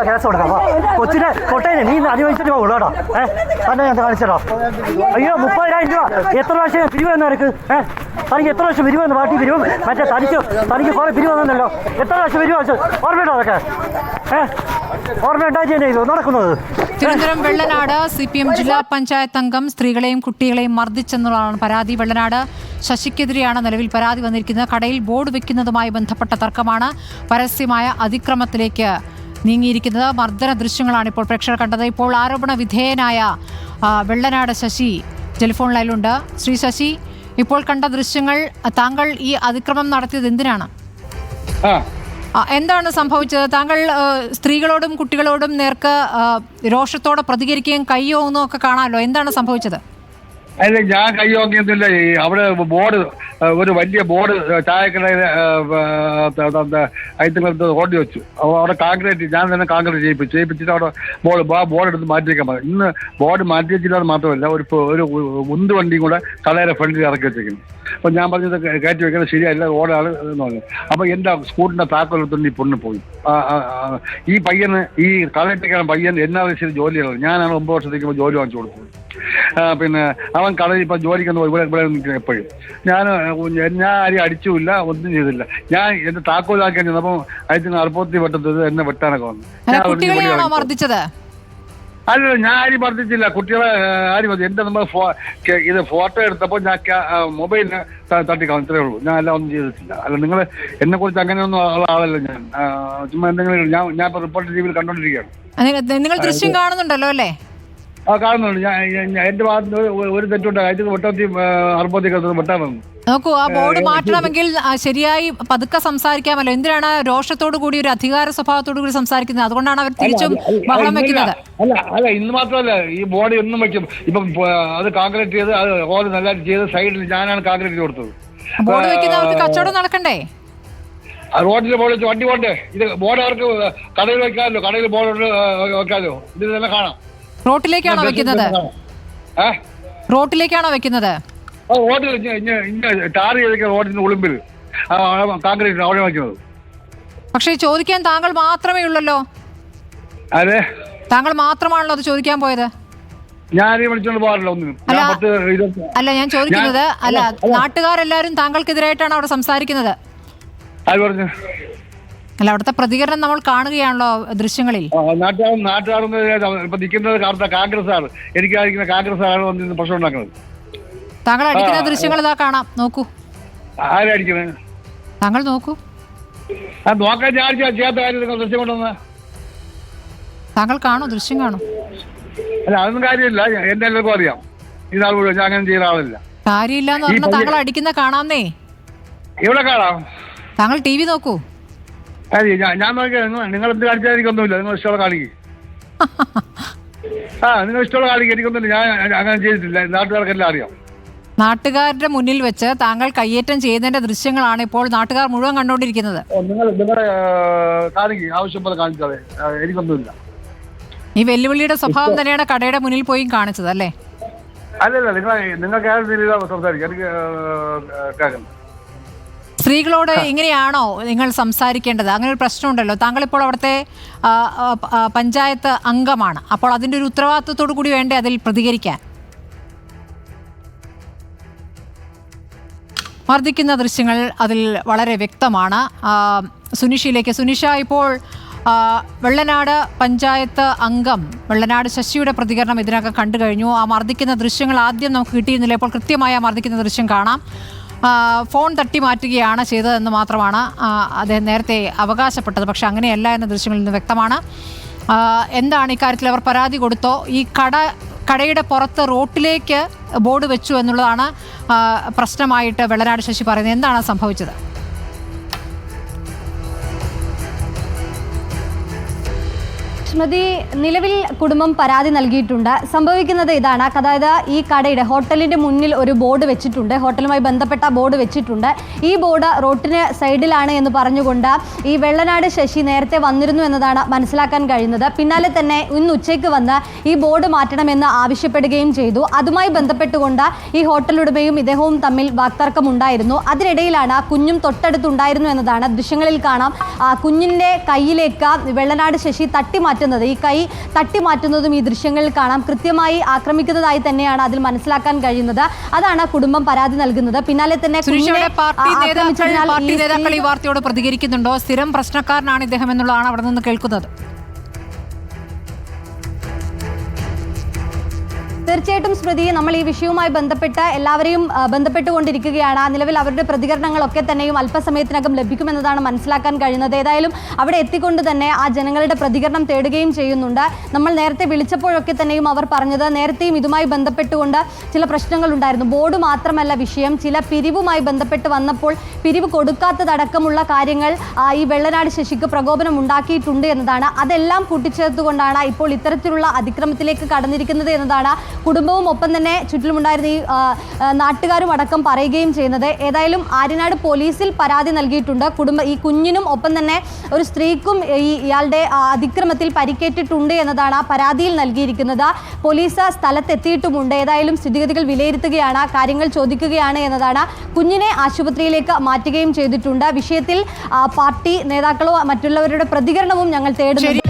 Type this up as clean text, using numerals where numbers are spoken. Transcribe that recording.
Case കൊടുക്കാം. കൊച്ചിനെ കൊട്ടേനെ നീ അനുഭവിച്ചിട്ട് പോകുള്ളൂ കേട്ടോ. തന്നെ ഞാൻ കാണിച്ചോ. അയ്യോ 30,000 രൂപ എത്ര പ്രാവശ്യം പിരിവ് എന്ന് നിനക്ക്? തനിക്ക് എത്ര വർഷം പിരിവ് വന്നു? പാർട്ടി പിരിവും മറ്റേ തനിക്ക് കുറെ പിരിവ് വന്നല്ലോ. എത്ര പ്രാവശ്യം പിരിവ് വെച്ചു ഓർമ്മയുണ്ടോ അതൊക്കെ? ഓർമ്മയുണ്ടായി ചെയ്തു നടക്കുന്നത്. തിരുവനന്തപുരം വെള്ളനാട് CPM ജില്ലാ പഞ്ചായത്ത് അംഗം സ്ത്രീകളെയും കുട്ടികളെയും മർദ്ദിച്ചെന്നുള്ളതാണ് പരാതി. വെള്ളനാട് ശശിക്കെതിരെയാണ് നിലവിൽ പരാതി വന്നിരിക്കുന്നത്. കടയിൽ ബോർഡ് വെക്കുന്നതുമായി ബന്ധപ്പെട്ട തർക്കമാണ് പരസ്യമായ അതിക്രമത്തിലേക്ക് നീങ്ങിയിരിക്കുന്നത്. മർദ്ദന ദൃശ്യങ്ങളാണ് ഇപ്പോൾ പ്രേക്ഷകർ കണ്ടത്. ഇപ്പോൾ ആരോപണ വിധേയനായ വെള്ളനാട് ശശി ടെലിഫോൺ ലൈനിലുണ്ട്. ശ്രീ ശശി, ഇപ്പോൾ കണ്ട ദൃശ്യങ്ങൾ, താങ്കൾ ഈ അതിക്രമം നടത്തിയത് എന്തിനാണ്? എന്താണ് സംഭവിച്ചത്? താങ്കൾ സ്ത്രീകളോടും കുട്ടികളോടും നേർക്ക് രോഷത്തോടെ പ്രതികരിക്കുകയും കയ്യോങ്ങുകയും ഒക്കെ കാണാമല്ലോ. എന്താണ് സംഭവിച്ചത്? അല്ല, ഞാൻ കയ്യോങ്ങിയൊന്നുമില്ല. അവിടെ ബോർഡ്, ഒരു വലിയ ബോർഡ് ചായക്കടയിൽ ഐറ്റങ്ങളെടുത്ത് ഓടി വെച്ചു. അവിടെ കോൺക്രീറ്റ് ഞാൻ തന്നെ കോൺക്രീറ്റ് ചെയ്യിപ്പിച്ചിട്ട് അവിടെ ബോർഡ് എടുത്ത് മാറ്റി വയ്ക്കാൻ പറഞ്ഞു. ഇന്ന് ബോർഡ് മാറ്റി വെച്ചില്ലാതെ മാത്രമല്ല, ഒരു ഉന്ത് വണ്ടിയും കൂടെ കടയുടെ ഫ്രണ്ടിൽ ഇറക്കി വെച്ചേക്കുന്നു. അപ്പോൾ ഞാൻ പറഞ്ഞത് കയറ്റി വെക്കുന്നത് ശരിയല്ല, ഓടാണ് എന്ന് പറഞ്ഞു. അപ്പോൾ എൻ്റെ സ്കൂട്ടിൻ്റെ താക്കോലെടുത്തുകൊണ്ട് ഈ പൊണ്ണ് പോയി. ഈ പയ്യന്, ഈ കടയിട്ടേക്കാണ് പയ്യൻ NRC ജോലിയാണ്. ഞാനാണ് 9 വർഷത്തേക്ക് ജോലി വാങ്ങിച്ചു കൊടുത്തത്. പിന്നെ അവൻ കടയിൽ ഇപ്പം ജോലിക്കൊന്നും ഇവിടെ നിൽക്കുന്നത് എപ്പോഴും. ഞാൻ ആരെയും അടിച്ചുമില്ല, ഒന്നും ചെയ്തില്ല. ഞാൻ എന്റെ താക്കോലാക്കാൻ ചെന്നപ്പോൾ അതിന് അർപ്പത്തി വെട്ടത് എന്നെ വെട്ടാനൊക്കെ വന്നു. അല്ല, ഞാൻ ആരും മർദ്ദിച്ചില്ല. കുട്ടികളെ ആരും മതി. എന്റെ നമ്മൾ ഇത് ഫോട്ടോ എടുത്തപ്പോൾ ഞാൻ മൊബൈലിന് തട്ടിക്കളഞ്ഞു, ഇത്രേ ഉള്ളൂ. ഞാൻ എല്ലാം ഒന്നും ചെയ്തിട്ടില്ല. അല്ല, നിങ്ങൾ എന്നെ കുറിച്ച് അങ്ങനെയൊന്നും ഉള്ള ആളല്ല ഞാൻ. ചുമ്മാ എന്തെങ്കിലും ഞാൻ ഇപ്പൊ റിപ്പോർട്ടർ ടിവിയിൽ കണ്ടോണ്ടിരിക്കുകയാണ്. നിങ്ങൾ ദൃശ്യം കാണുന്നുണ്ടല്ലോ അല്ലേ? കാണുന്നുണ്ട്. ഞാൻ എന്റെ ഭാഗത്ത് ഒരു തെറ്റുണ്ട്. അതിന് വെട്ടത്തി അറുപത്തി വെട്ടാൻ വന്നു. നോക്കൂ, ആ ബോർഡ് മാറ്റണമെങ്കിൽ ശരിയായി പതുക്കെ സംസാരിക്കാമല്ലോ. എന്തിനാണ് രോഷത്തോടു കൂടി, ഒരു അധികാര സ്വഭാവത്തോടു കൂടി സംസാരിക്കുന്നത്? അതുകൊണ്ടാണ് അവർ തിരിച്ചും ബഹളം വെക്കുന്നത്. അല്ല, ഇന്ന് മാത്രമല്ല, ഈ ബോർഡ് എന്നും വെക്കും. ഇപ്പം അത് കോൺക്രീറ്റ് ചെയ്ത് അത് ഹോൾ നല്ല ചെയ്ത് സൈഡിൽ ഞാനാണ് കോൺക്രീറ്റ് കൊടുത്തത്. ബോർഡ് വെക്കുന്നവർക്ക് കച്ചവടം നടക്കണ്ടേ? റോഡിൽ ബോർഡ് വെച്ച് വണ്ടി പോണ്ടേ? ഇത് ബോർഡ് അവർക്ക് കടയിൽ വെക്കാമല്ലോ, കടയിൽ ബോർഡ് വെക്കാമല്ലോ. ഇത് തന്നെ കാണാം. റോട്ടിലേക്കാണോ വെക്കുന്നത്? റോട്ടിലേക്കാണോ വെക്കുന്നത്? റോഡിൽ ടാർ ചെയ്ത റോഡിന് ഉളുമ്പിൽ കോൺക്രീറ്റ് അവിടെ വെക്കുന്നത്. പക്ഷേ ചോദിക്കാൻ താങ്കൾ മാത്രമേ ഉള്ളല്ലോ. അതെ, താങ്കൾ മാത്രമാണല്ലോ അത് ചോദിക്കാൻ പോയത്. ഞാൻ വിളിച്ചോണ്ട് പോകാറില്ല ഒന്നിനും. അല്ല, ഞാൻ ചോദിക്കുന്നത്, അല്ല, നാട്ടുകാരെല്ലാരും താങ്കൾക്കെതിരായിട്ടാണ് അവിടെ സംസാരിക്കുന്നത്. അത് പറഞ്ഞു. അല്ല, അവിടുത്തെ പ്രതികരണം നമ്മൾ കാണുകയാണല്ലോ ദൃശ്യങ്ങളിൽ. നാട്ടുകാർ ഇപ്പൊ നിൽക്കുന്നത് കോൺഗ്രസ് ആണ്. എനിക്കായിരിക്കുന്ന കോൺഗ്രസ് ആണ് വന്നിരുന്ന് പ്രശ്നം ഉണ്ടാക്കുന്നത്. താങ്കൾ അടിക്കുന്ന ദൃശ്യങ്ങൾ ഇതാ കാണാം, നോക്കൂ. ആരടിക്കുന്നത്? താങ്കൾ നോക്കൂ. നോക്കാൻ ഞാൻ ചെയ്യാത്ത കാര്യം നിങ്ങൾ ദൃശ്യം കൊണ്ടുവന്ന താങ്കൾ കാണൂ, ദൃശ്യം കാണൂ. അല്ല, അതൊന്നും കാര്യമില്ല. എന്റെ എല്ലാവർക്കും അറിയാം. ഇതാൾ മുഴുവൻ ഞാൻ അങ്ങനെ ചെയ്യുന്ന ആളില്ല. കാര്യമില്ല എന്ന് പറഞ്ഞാൽ താങ്കൾ അടിക്കുന്ന കാണാന്നേ. എവിടെ കാണാം? താങ്കൾ TV നോക്കൂ. ഞാൻ നോക്കിയാൽ നിങ്ങൾ എന്ത് കാണിച്ചാൽ എനിക്കൊന്നുമില്ല. നിങ്ങൾ ഇഷ്ടമുള്ള കാണിക്ക്. നിങ്ങൾ ഇഷ്ടമുള്ള കാണിക്ക്, എനിക്കൊന്നുമില്ല. ഞാൻ അങ്ങനെ ചെയ്തിട്ടില്ല. നാട്ടുകാർക്കെല്ലാം അറിയാം. നാട്ടുകാരുടെ മുന്നിൽ വെച്ച് താങ്കൾ കയ്യേറ്റം ചെയ്യുന്നതിന്റെ ദൃശ്യങ്ങളാണ് ഇപ്പോൾ നാട്ടുകാർ മുഴുവൻ കണ്ടുകൊണ്ടിരിക്കുന്നത്. നിങ്ങളുടെ കാണിക്ക്, ആവശ്യം പോലെ കാണിച്ചാലേ, എനിക്കൊന്നുമില്ല. ഈ വെല്ലുവിളിയുടെ സ്വഭാവം തന്നെയാണ് കടയുടെ മുന്നിൽ പോയി കാണിച്ചത് അല്ലേ? അല്ലല്ല, നിങ്ങൾക്ക് സംസാരിക്കാം. എനിക്ക് കേൾക്കണം. സ്ത്രീകളോട് ഇങ്ങനെയാണോ നിങ്ങൾ സംസാരിക്കേണ്ടത്? അങ്ങനെ ഒരു പ്രശ്നമുണ്ടല്ലോ. താങ്കൾ ഇപ്പോൾ അവിടുത്തെ പഞ്ചായത്ത് അംഗമാണ്. അപ്പോൾ അതിൻ്റെ ഒരു ഉത്തരവാദിത്വത്തോടു കൂടി വേണ്ടേ അതിൽ പ്രതികരിക്കാൻ? മർദ്ദിക്കുന്ന ദൃശ്യങ്ങൾ അതിൽ വളരെ വ്യക്തമാണ്. സുനിഷയിലേക്ക്. സുനിഷ, ഇപ്പോൾ വെള്ളനാട് പഞ്ചായത്ത് അംഗം വെള്ളനാട് ശശിയുടെ പ്രതികരണം ഇതിനകം കണ്ടു കഴിഞ്ഞു. ആ മർദ്ദിക്കുന്ന ദൃശ്യങ്ങൾ ആദ്യം നമുക്ക് കിട്ടിയിരുന്നില്ല. ഇപ്പോൾ കൃത്യമായി ആ മർദ്ദിക്കുന്ന ദൃശ്യം കാണാം. ഫോൺ തട്ടി മാറ്റുകയാണ് ചെയ്തതെന്ന് മാത്രമാണ് അദ്ദേഹം നേരത്തെ അവകാശപ്പെട്ടത്. പക്ഷെ അങ്ങനെയല്ല എന്ന ദൃശ്യങ്ങളിൽ നിന്ന് വ്യക്തമാണ്. എന്താണ് ഇക്കാര്യത്തിൽ അവർ പരാതി കൊടുത്തോ? ഈ കടയുടെ പുറത്ത് റോട്ടിലേക്ക് ബോർഡ് വെച്ചു എന്നുള്ളതാണ് പ്രശ്നമായിട്ട് വെള്ളനാട് ശശി പറയുന്നത്. എന്താണ് സംഭവിച്ചത്? സ്മൃതി, നിലവിൽ കുടുംബം പരാതി നൽകിയിട്ടുണ്ട്. സംഭവിക്കുന്നത് ഇതാണ്, അതായത് ഈ കടയുടെ ഹോട്ടലിന്റെ മുന്നിൽ ഒരു ബോർഡ് വെച്ചിട്ടുണ്ട്, ഹോട്ടലുമായി ബന്ധപ്പെട്ട ബോർഡ് വെച്ചിട്ടുണ്ട്. ഈ ബോർഡ് റോഡിന് സൈഡിലാണ് എന്ന് പറഞ്ഞുകൊണ്ട് ഈ വെള്ളനാട് ശശി നേരത്തെ വന്നിരുന്നു എന്നതാണ് മനസ്സിലാക്കാൻ കഴിയുന്നത്. പിന്നാലെ തന്നെ ഇന്ന് ഉച്ചയ്ക്ക് വന്ന് ഈ ബോർഡ് മാറ്റണമെന്ന് ആവശ്യപ്പെടുകയും ചെയ്തു. അതുമായി ബന്ധപ്പെട്ടുകൊണ്ട് ഈ ഹോട്ടൽ ഉടമയും ഇദ്ദേഹവും തമ്മിൽ വാക്തർക്കമുണ്ടായിരുന്നു. അതിനിടയിലാണ് കുഞ്ഞും തൊട്ടടുത്തുണ്ടായിരുന്നു എന്നതാണ് ദൃശ്യങ്ങളിൽ കാണാം. കുഞ്ഞിൻ്റെ കയ്യിലേക്ക് വെള്ളനാട് ശശി തട്ടിമാറ്റുന്നത്, ഈ കൈ തട്ടിമാറ്റുന്നതും ഈ ദൃശ്യങ്ങളിൽ കാണാം. കൃത്യമായി ആക്രമിക്കുന്നതായി തന്നെയാണ് അതിൽ മനസ്സിലാക്കാൻ കഴിയുന്നത്. അതാണ് കുടുംബം പരാതി നൽകുന്നത്. പിന്നാലെ തന്നെ പാർട്ടി നേതാക്കൾ ഈ വാർത്തയോട് പ്രതികരിക്കുന്നുണ്ടോ? സ്ഥിരം പ്രശ്നക്കാരനാണ് ഇദ്ദേഹം എന്നുള്ളതാണ് അവിടെ നിന്ന് കേൾക്കുന്നത്. തീർച്ചയായിട്ടും സ്മൃതി, നമ്മൾ ഈ വിഷയവുമായി ബന്ധപ്പെട്ട് എല്ലാവരെയും ബന്ധപ്പെട്ടുകൊണ്ടിരിക്കുകയാണ്. നിലവിൽ അവരുടെ പ്രതികരണങ്ങളൊക്കെ തന്നെയും അല്പസമയത്തിനകം ലഭിക്കുമെന്നതാണ് മനസ്സിലാക്കാൻ കഴിയുന്നത്. ഏതായാലും അവിടെ എത്തിക്കൊണ്ട് തന്നെ ആ ജനങ്ങളുടെ പ്രതികരണം തേടുകയും ചെയ്യുന്നുണ്ട്. നമ്മൾ നേരത്തെ വിളിച്ചപ്പോഴൊക്കെ തന്നെയും അവർ പറഞ്ഞത് നേരത്തെയും ഇതുമായി ബന്ധപ്പെട്ടുകൊണ്ട് ചില പ്രശ്നങ്ങളുണ്ടായിരുന്നു. ബോർഡ് മാത്രമല്ല വിഷയം, ചില പിരിവുമായി ബന്ധപ്പെട്ട് വന്നപ്പോൾ പിരിവ് കൊടുക്കാത്തതടക്കമുള്ള കാര്യങ്ങൾ ഈ വെള്ളനാട് ശശിക്ക് പ്രകോപനം ഉണ്ടാക്കിയിട്ടുണ്ട് എന്നതാണ്. അതെല്ലാം കൂട്ടിച്ചേർത്തുകൊണ്ടാണ് ഇപ്പോൾ ഇത്തരത്തിലുള്ള അതിക്രമത്തിലേക്ക് കടന്നിരിക്കുന്നത് എന്നതാണ് കുടുംബവും ഒപ്പം തന്നെ ചുറ്റിലുമുണ്ടായിരുന്ന ഈ നാട്ടുകാരും അടക്കം പറയുകയും ചെയ്യുന്നത്. ഏതായാലും ആര്യനാട് പോലീസിൽ പരാതി നൽകിയിട്ടുണ്ട്. ഈ കുഞ്ഞിനും ഒപ്പം തന്നെ ഒരു സ്ത്രീക്കും ഇയാളുടെ അതിക്രമത്തിൽ പരിക്കേറ്റിട്ടുണ്ട് എന്നതാണ് പരാതിയിൽ നൽകിയിരിക്കുന്നത്. പോലീസ് സ്ഥലത്തെത്തിയിട്ടുമുണ്ട്. ഏതായാലും സ്ഥിതിഗതികൾ വിലയിരുത്തുകയാണ്, കാര്യങ്ങൾ ചോദിക്കുകയാണ് എന്നതാണ്. കുഞ്ഞിനെ ആശുപത്രിയിലേക്ക് മാറ്റുകയും ചെയ്തിട്ടുണ്ട്. വിഷയത്തിൽ പാർട്ടി നേതാക്കളോ മറ്റുള്ളവരുടെ പ്രതികരണവും ഞങ്ങൾ തേടുന്നു.